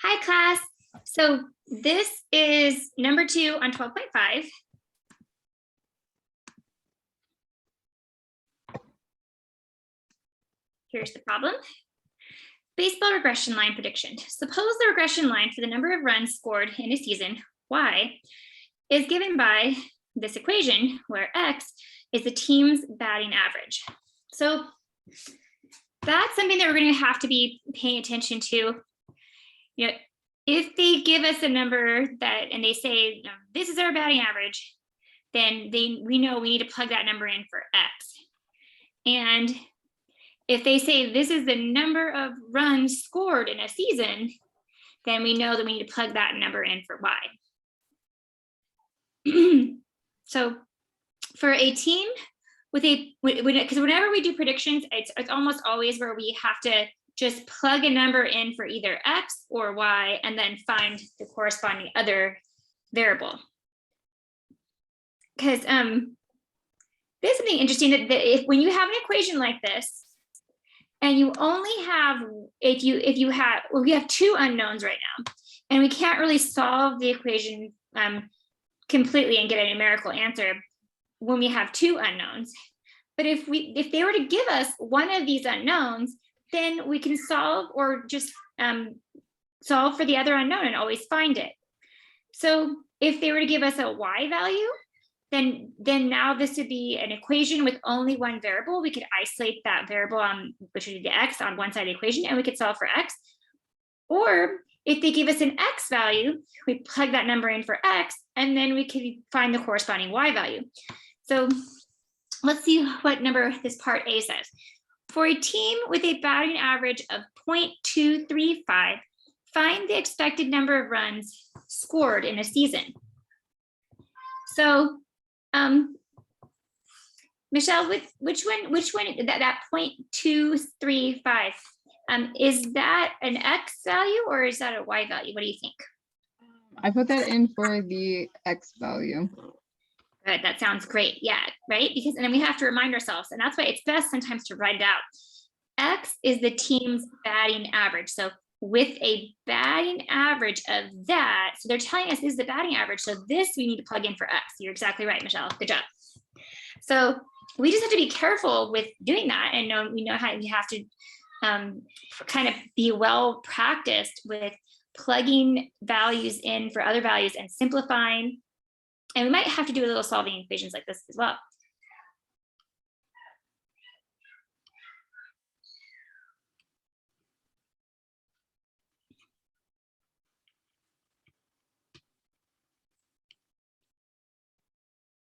Hi, class. So this is number 2 on 12.5. Here's the problem. Baseball regression line prediction. Suppose the regression line for the number of runs scored in a season, y, is given by this equation where x is the team's batting average. So that's something that we're going to have to be paying attention to. You know, if they give us a number that, and they say, this is our batting average, then we know we need to plug that number in for x. And if they say this is the number of runs scored in a season, then we know that we need to plug that number in for y. So for a team with because whenever we do predictions, it's almost always where we have to just plug a number in for either x or y and then find the corresponding other variable. Because there's something interesting that if when you have an equation like this, and you only have, we have two unknowns right now, and we can't really solve the equation completely and get a numerical answer when we have two unknowns. But if they were to give us one of these unknowns, then we can solve or just solve for the other unknown and always find it. So if they were to give us a y value, then now this would be an equation with only one variable. We could isolate that variable, which would be the x, on one side of the equation, and we could solve for x. Or if they give us an x value, we plug that number in for x, and then we could find the corresponding y value. So let's see what number this part A says. For a team with a batting average of 0.235, find the expected number of runs scored in a season. So Michelle, which one that 0.235, is that an x value or is that a y value? What do you think? I put that in for the x value. Good, that sounds great. Yeah, right? Because and then we have to remind ourselves, and that's why it's best sometimes to write it out. X is the team's batting average. So with a batting average of that, so they're telling us this is the batting average. So this we need to plug in for x. You're exactly right, Michelle. Good job. So we just have to be careful with doing that, and we know how we have to kind of be well practiced with plugging values in for other values and simplifying. And we might have to do a little solving equations like this as well.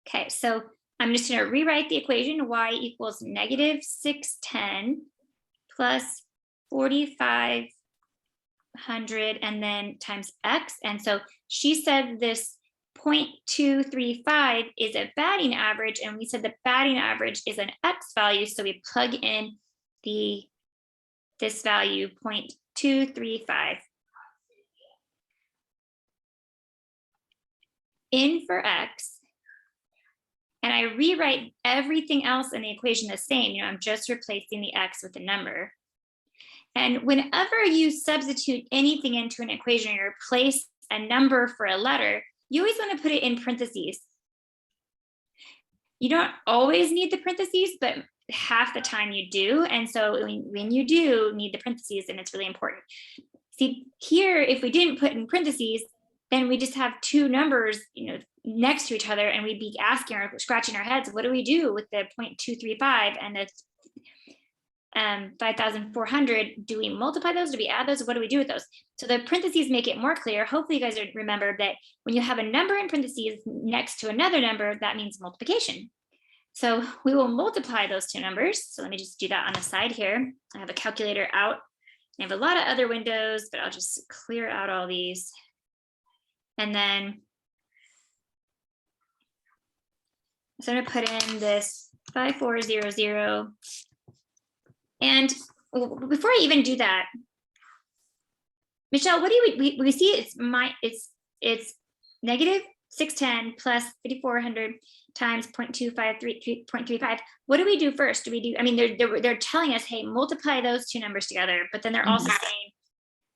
Okay, so I'm just going to rewrite the equation. Y equals -610 plus 4,500 and then times x. And so she said this 0.235 is a batting average, and we said the batting average is an x value. So we plug in this value 0.235 in for x. And I rewrite everything else in the equation the same. I'm just replacing the x with the number. And whenever you substitute anything into an equation or replace a number for a letter, you always want to put it in parentheses. You don't always need the parentheses, but half the time you do. And so when you do need the parentheses, then it's really important. See, here, if we didn't put in parentheses, then we just have two numbers, next to each other, and we'd be asking or scratching our heads, what do we do with the 0.235 and the 5,400? Do we multiply those? Do we add those? What do we do with those? So the parentheses make it more clear. Hopefully you guys remember that when you have a number in parentheses next to another number, that means multiplication. So we will multiply those two numbers. So let me just do that on the side here. I have a calculator out. I have a lot of other windows, but I'll just clear out all these. And then so I'm going to put in this 5400. And before I even do that, Michelle, what do we see? It's -610 plus 5,400 times 0.235. What do we do first? They're telling us, hey, multiply those two numbers together, but then they're also saying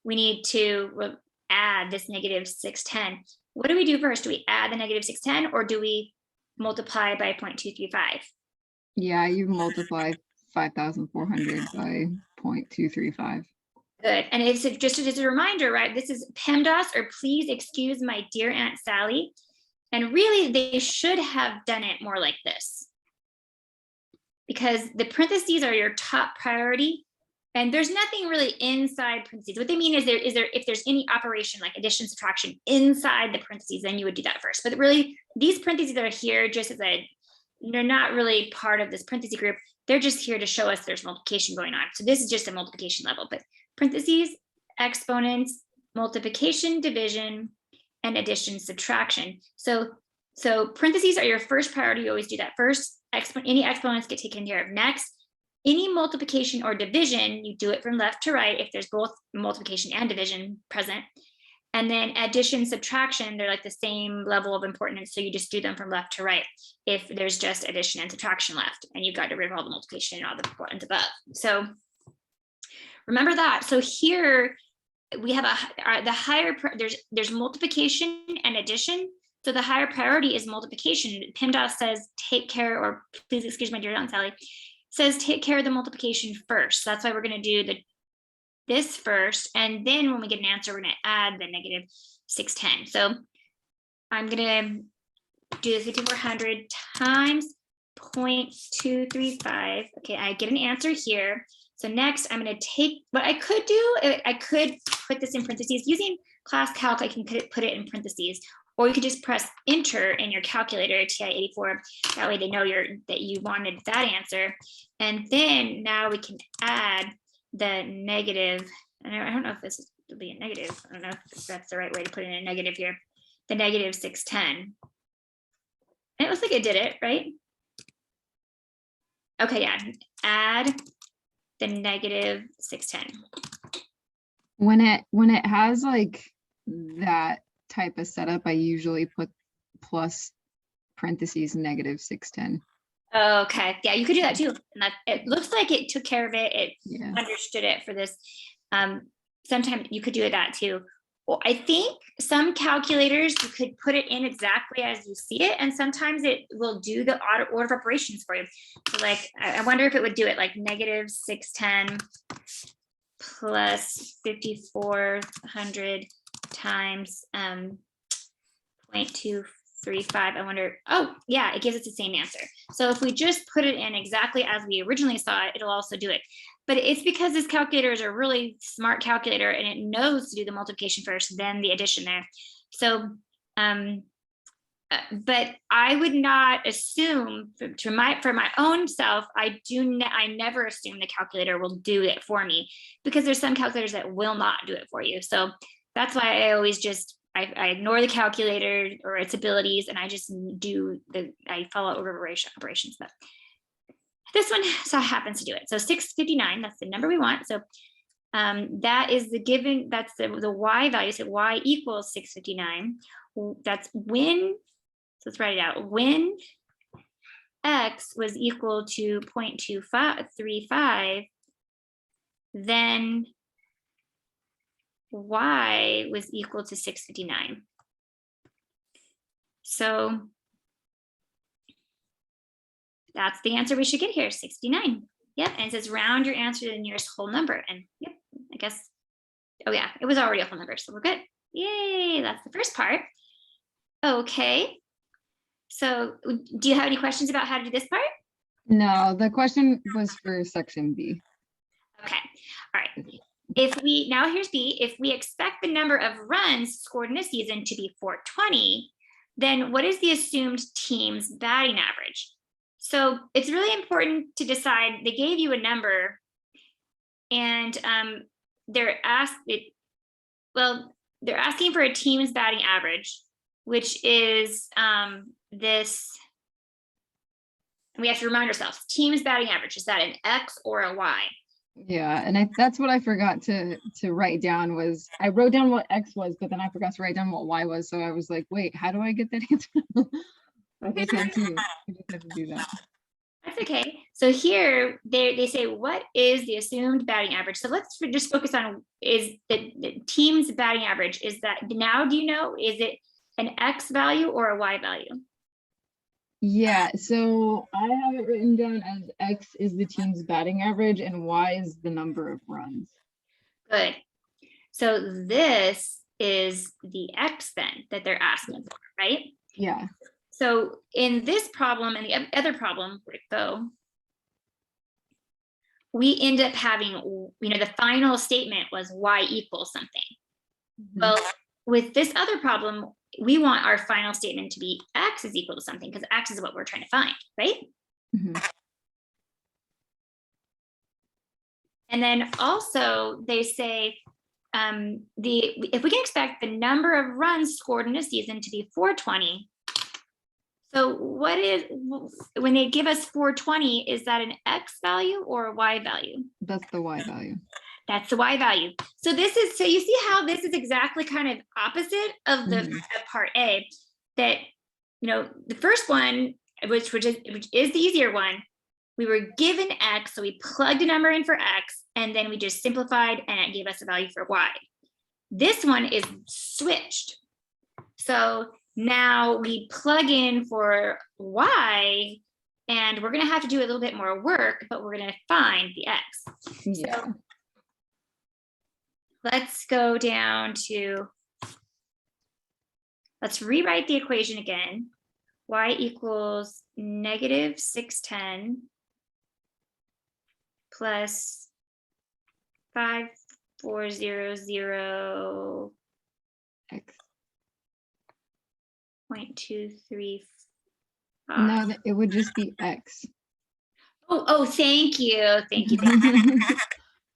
we need to add this negative 610. What do we do first? Do we add the negative 610 or do we multiply by 0.235? Yeah, you multiply 5,400 by 0.235. Good. And it's just as a reminder, right? This is PEMDAS, or please excuse my dear Aunt Sally. And really, they should have done it more like this, because the parentheses are your top priority. And there's nothing really inside parentheses. What they mean is if there's any operation like addition, subtraction inside the parentheses, then you would do that first. But really, these parentheses are here just as they're not really part of this parentheses group. They're just here to show us there's multiplication going on. So this is just a multiplication level, but parentheses, exponents, multiplication, division, and addition, subtraction. So parentheses are your first priority. You always do that first. Any exponents get taken care of next. Any multiplication or division, you do it from left to right if there's both multiplication and division present. And then addition, subtraction, they're like the same level of importance. So you just do them from left to right if there's just addition and subtraction left, and you've got to rid of all the multiplication and all the buttons above. So remember that. So here we have the higher, there's multiplication and addition. So the higher priority is multiplication. PEMDAS says take care, or please excuse my dear Aunt Sally, says take care of the multiplication first. So that's why we're going to do this first, and then when we get an answer, we're going to add the negative 610. So I'm going to do 5,400 times 0.235. Okay, I get an answer here. So next, I'm going to take what I could do. I could put this in parentheses using class calc. I can put it in parentheses, or you could just press enter in your calculator, TI-84. That way they know that you wanted that answer. And then now we can add the negative. And I don't know if this will be a negative. I don't know if that's the right way to put in a negative here. The negative 610. And it looks like it did it, right? Okay, yeah. Add the negative 610. When it has like that type of setup, I usually put plus parentheses negative 610. Okay, yeah, you could do that too. And it looks like it took care of it. It Yeah. understood it for this. Sometimes you could do that too. Well, I think some calculators, you could put it in exactly as you see it, and sometimes it will do the order of operations for you. So like, I wonder if it would do it like negative 610 plus 5,400 times 0.235. I wonder, oh yeah, it gives us the same answer. So if we just put it in exactly as we originally saw it, it'll also do it. But it's because this calculator is a really smart calculator, and it knows to do the multiplication first, then the addition there. So, but I would not assume for my own self, I never assume the calculator will do it for me, because there's some calculators that will not do it for you. So that's why I always just, I ignore the calculator or its abilities, and I just I follow order operations. But this one happens to do it. So 659, that's the number we want. So that is the given, that's the y value. So y equals 659. That's when, so let's write it out. When x was equal to 0.235, then y was equal to 659. So that's the answer we should get here, 69. Yep, and it says round your answer to the nearest whole number. And yep, I guess, oh yeah, it was already a whole number, so we're good. Yay, that's the first part. Okay, so do you have any questions about how to do this part? No, the question was for section B. Okay, all right. Now here's B, if we expect the number of runs scored in a season to be 420, then what is the assumed team's batting average? So it's really important to decide. They gave you a number, and they're asking for a team's batting average, which is this. We have to remind ourselves, team's batting average, is that an X or a Y? Yeah, and that's what I forgot to write down. Was I wrote down what X was, but then I forgot to write down what Y was. So I was like, wait, how do I get that answer? I just had to do that. That's okay. So here they say, what is the assumed batting average? So let's just focus on, is the team's batting average, is that now, do you know, is it an X value or a Y value? Yeah, so I have it written down as X is the team's batting average and Y is the number of runs. Good. So this is the X then that they're asking for, right? Yeah. So in this problem and the other problem, where'd it go? We end up having, the final statement was Y equals something. Well, with this other problem, we want our final statement to be X is equal to something, because X is what we're trying to find, right? Mhm. And then also they say, if we can expect the number of runs scored in a season to be 420. So what is, when they give us 420, is that an X value or a Y value? That's the Y value. That's the Y value. So this is, so you see how this is exactly kind of opposite of the of part A, that, the first one, which is the easier one, we were given X, so we plugged a number in for X, and then we just simplified and it gave us a value for Y. This one is switched. So now we plug in for Y, and we're gonna have to do a little bit more work, but we're gonna find the X. Yeah. So let's go down to, let's rewrite the equation again. Y equals negative 610 plus 5400 X. 0.235. No, it would just be X. Oh, thank you. Thank you. Thank you.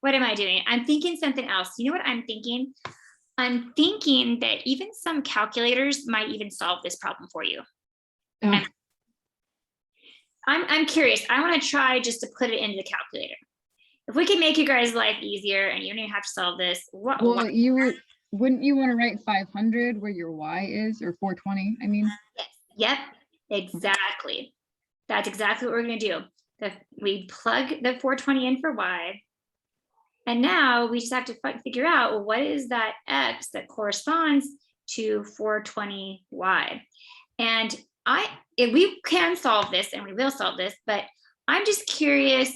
What am I doing? I'm thinking something else. You know what I'm thinking? I'm thinking that even some calculators might even solve this problem for you. Oh. I'm curious. I want to try just to put it into the calculator. If we can make you guys' life easier and you don't even have to solve this, what? Well, wouldn't you want to write 500 where your Y is, or 420? I mean. Yep, exactly. That's exactly what we're going to do. We plug the 420 in for Y. And now we just have to figure out, well, what is that X that corresponds to 420Y? And if we can solve this, and we will solve this, but I'm just curious,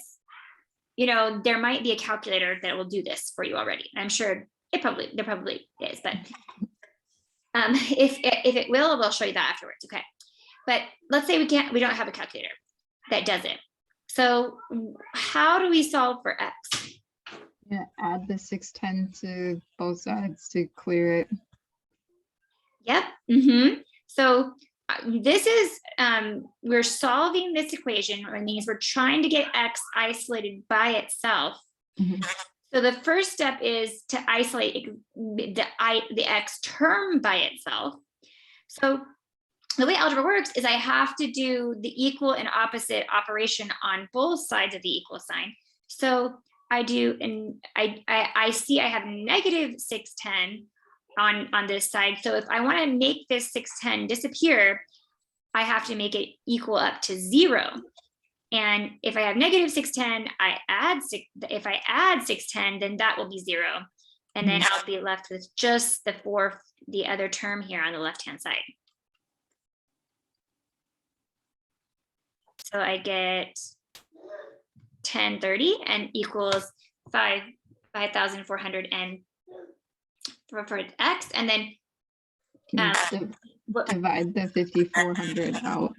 there might be a calculator that will do this for you already. I'm sure there probably is, but if it will, we'll show you that afterwards. Okay. But let's say we don't have a calculator that does it. So how do we solve for X? Yeah, add the 610 to both sides to clear it. Yep. So this is, we're solving this equation, or means we're trying to get X isolated by itself. So the first step is to isolate the X term by itself. So the way algebra works is I have to do the equal and opposite operation on both sides of the equal sign. So I do, and I see I have negative 610 on this side. So if I want to make this 610 disappear, I have to make it equal up to 0. And if I have negative 610, if I add 610, then that will be 0. And then I'll be left with just the other term here on the left-hand side. So I get 1030 and equals 5,400 and for X, and then divide the 5,400 out.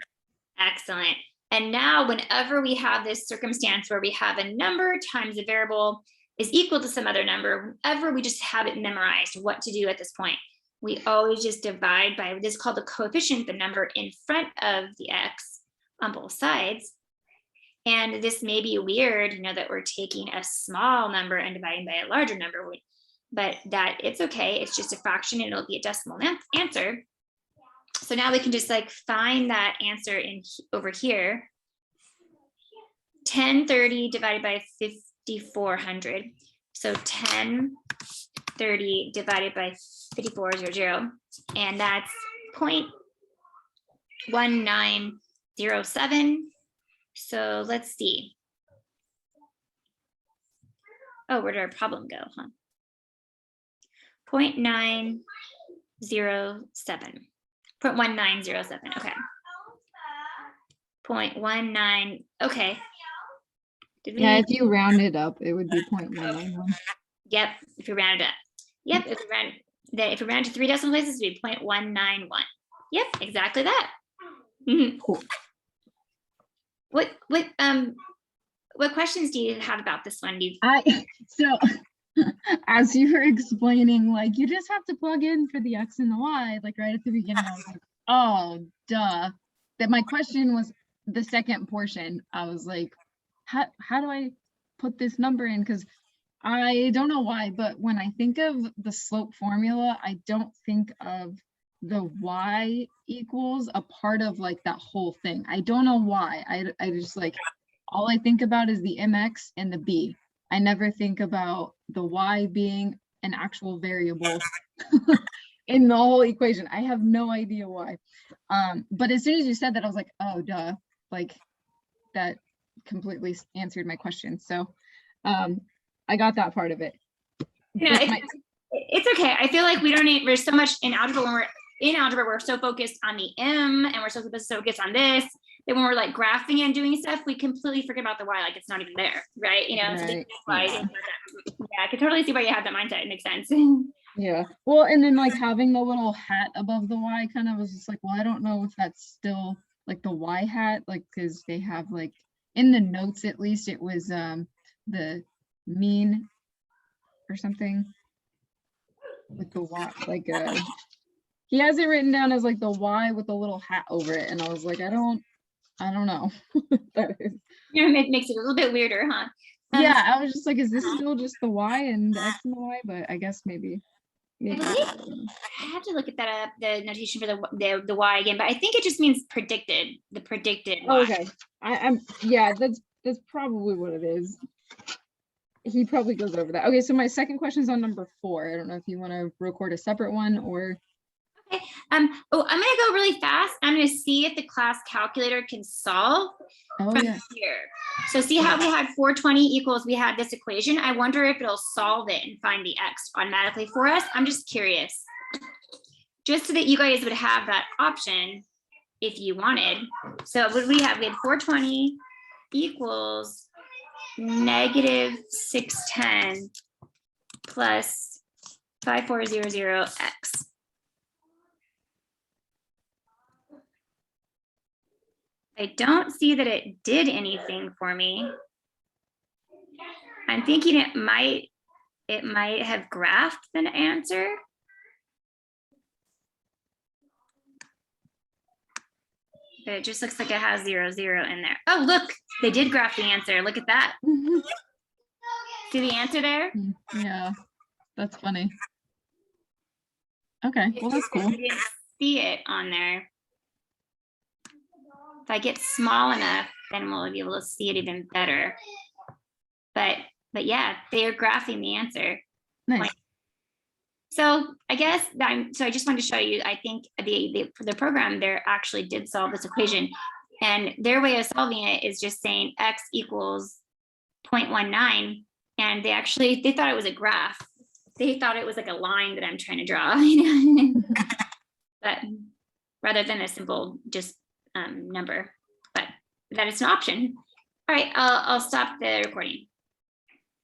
Excellent. And now whenever we have this circumstance where we have a number times a variable is equal to some other number, whenever we just have it memorized what to do at this point, we always just divide by, this is called the coefficient, the number in front of the X on both sides. And this may be weird, that we're taking a small number and dividing by a larger number, but that it's okay. It's just a fraction and it'll be a decimal answer. So now we can just find that answer over here. 1030 divided by 5,400. So 1030 divided by 5400, and that's 0.1907. So let's see. Oh, where did our problem go, huh? 0.907. 0.1907, okay. 0.19, okay. Did we? Yeah, if you round it up, it would be 0.191. Yep, if we round it up. Yep, if we round to 3 decimal places, it'd be 0.191. Yep, exactly that. Mhm. Cool. What questions do you have about this one? So as you were explaining, like you just have to plug in for the X and the Y, like right at the beginning, I was like, oh, duh. That my question was the second portion. I was like, how do I put this number in? Because I don't know why, but when I think of the slope formula, I don't think of the Y equals a part of like that whole thing. I don't know why. I just like, all I think about is the MX and the B. I never think about the Y being an actual variable in the whole equation. I have no idea why. But as soon as you said that, I was like, oh, duh. Like that completely answered my question. So I got that part of it. No, But it's okay. I feel like we don't need, there's so much in algebra when we're in algebra, we're so focused on the M and we're so focused on this, that when we're like graphing and doing stuff, we completely forget about the Y, like it's not even there, right? You know, so Right, that's why, yeah. I can totally see why you have that mindset. It makes sense. Yeah, well, and then like having the little hat above the Y kind of was just like, well, I don't know if that's still like the Y hat, like because they have like in the notes at least it was the mean or something with the Y, like he has it written down as like the Y with a little hat over it, and I was like, I don't know. That is. You know, it makes it a little bit weirder, huh? Yeah, I was just like, is this still just the Y and the X and the Y? But I guess maybe. I believe I have to look at that up, the notation for the Y again, but I think it just means predicted, the predicted Y. Oh, okay. I'm yeah, that's probably what it is. He probably goes over that. Okay, so my second question is on number 4. I don't know if you want to record a separate one or Okay. I'm gonna go really fast. I'm gonna see if the class calculator can solve oh from yeah. here. So see how we had 420 equals, we had this equation. I wonder if it'll solve it and find the X automatically for us. I'm just curious. Just so that you guys would have that option if you wanted. So what we have? We had 420 equals -610 plus 5400x. I don't see that it did anything for me. I'm thinking it might have graphed the answer. But it just looks like it has 0, 0 in there. Oh, look, they did graph the answer. Look at that. See the answer there? Yeah, that's funny. Okay, well, that's cool. You didn't see it on there. If I get small enough, then we'll be able to see it even better. But yeah, they're graphing the answer. Nice. So I guess so I just wanted to show you, I think the program there actually did solve this equation, and their way of solving it is just saying X equals 0.19. And they thought it was a graph. They thought it was like a line that I'm trying to draw, but rather than a simple just number, but that is an option. All right, I'll stop the recording.